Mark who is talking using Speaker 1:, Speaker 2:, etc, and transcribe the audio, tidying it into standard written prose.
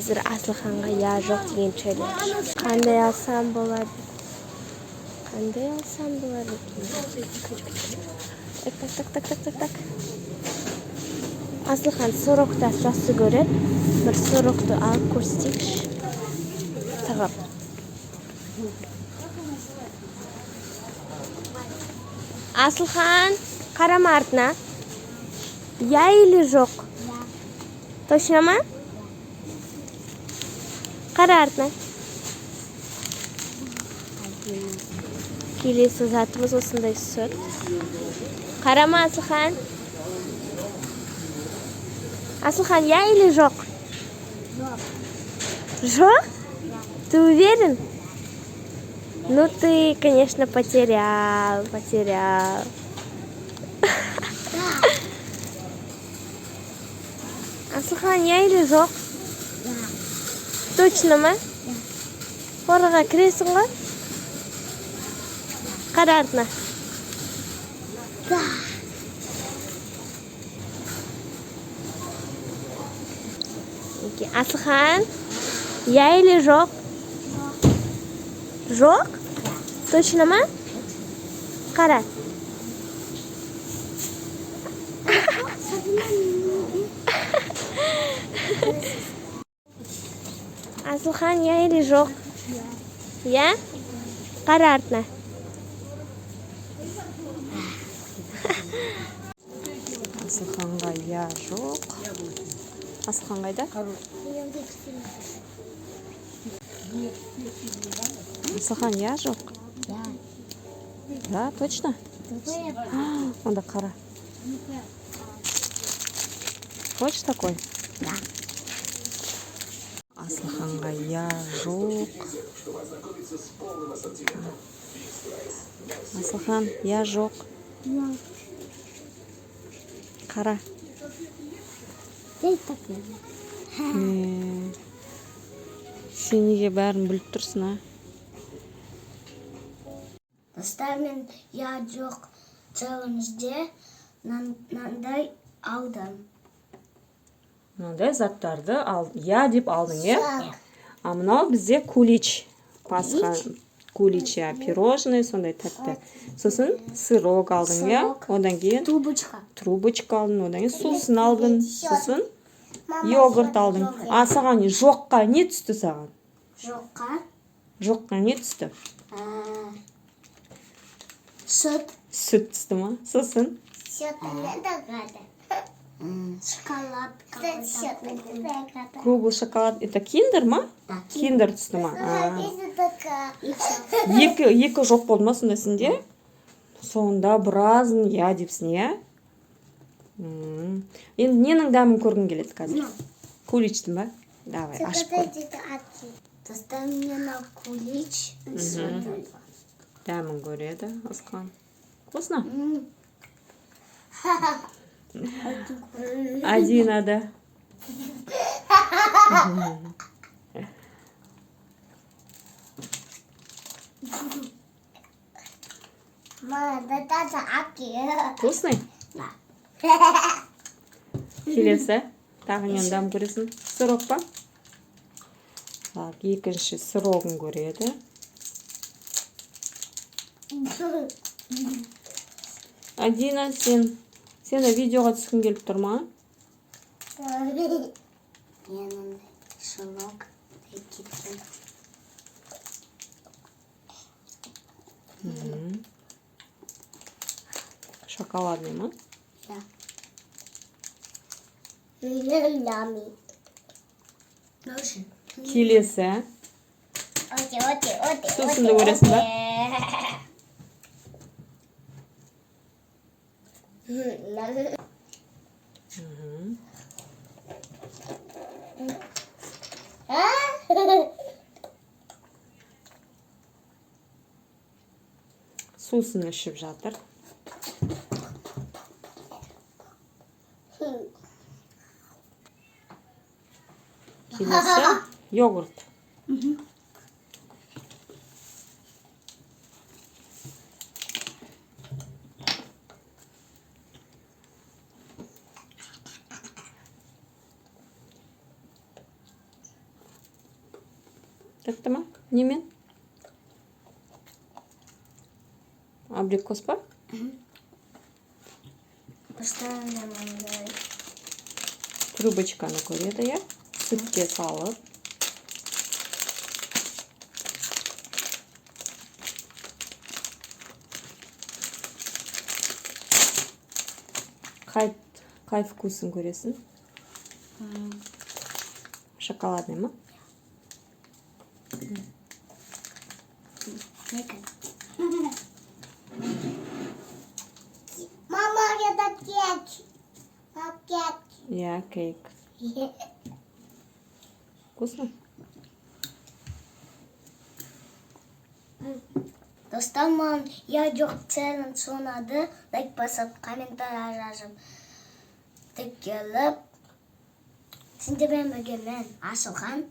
Speaker 1: Азыр Асылханга я жок деген челлендж. Кандай алсам болот? Кандай алсам болот экен? Так. Асылхан сорокто жакшы көрөт. Бир сорокто алып көрсөтсөкчү. Тагап. Асылхан, карама артына. Я или жок?
Speaker 2: Да.
Speaker 1: Точно ма? Кара артына. Келесі затымыз осындай сүт. Карама, Асылхан. Асылхан, я или жок? Жок? Ты уверен? Ну ты, конечно, потерял. Асылхан, я или жок?
Speaker 2: Да.
Speaker 1: Точно ма? Қораға кіресің ғой? Қара артына.
Speaker 2: Да.
Speaker 1: Асылхан, я или жок? Жок? Точно ма? Қара. Асылхан, я или жок? Я? Қара артына.
Speaker 3: Асылханға я жоқ. Асылхан қайда? Асылхан я жоқ.
Speaker 2: Да.
Speaker 3: Да, точно? Онда қара. Хочешь такой?
Speaker 2: Да.
Speaker 3: Асылханға я жоқ. Асылхан, я жоқ.
Speaker 2: Да.
Speaker 3: Қара.
Speaker 2: Сен такой.
Speaker 3: Сен неге бәрін біліп тұрсың, а?
Speaker 2: Достар, мен я жоқ челленджде мынандай алдым.
Speaker 3: Мынандай заттарды я деп алдың, е? А мынау бізде кулич. Пасха кулич, пирожный, сондай тәтті. Сосын сырок алдың, е? Одан кейін трубочка алдың, одан кейін сусын алдың. Сосын йогурт алдың. А саған жоққа не түсті саған? Жоққа не түсті?
Speaker 2: Süt.
Speaker 3: Сүт түсті ма? Сосын?
Speaker 2: Шоколад.
Speaker 3: Круглый шоколад. Это киндер ма?
Speaker 2: Да.
Speaker 3: Киндер түсті ма?
Speaker 2: И все.
Speaker 3: Екі жоқ болды ма сонда сенде? Сонда біразын я депсің, е? Енді ненің дәмін көргің келеді қазір? Куличтің ба? Давай, ашып көр.
Speaker 2: Достар, мне на кулич.
Speaker 3: Дәмін көреді, Асылхан. Вкусно? Адина, да.
Speaker 2: Мама, да это аки.
Speaker 3: Вкусный?
Speaker 2: Да.
Speaker 3: Келесі. Тағы нені дәм көресің? Сырок па? Так, екінші сырогын көреді. Адина, сені видеоға түскің келіп тұр ма?
Speaker 2: Менің шылок кетті.
Speaker 3: Шоколадный ма?
Speaker 2: Да. Лями.
Speaker 3: Келесі. Сусынды көресің ба? Сусын ішіп жатыр. Келесі йогурт. Тәтті ма? Немен? Абрикос па?
Speaker 2: Постоянно мандай.
Speaker 3: Трубочканы көреді, иә? Сүтке салып. Қай вкусын көресің? Шоколадный ма?
Speaker 2: Мама, это кек. Кек.
Speaker 3: Иә, кейк. Вкусно?
Speaker 2: Достар, маған я жоқ челлендж ұнады. Лайк басып, комментарий жазып. Тек келіп. Сендермен бірге мен Асылхан.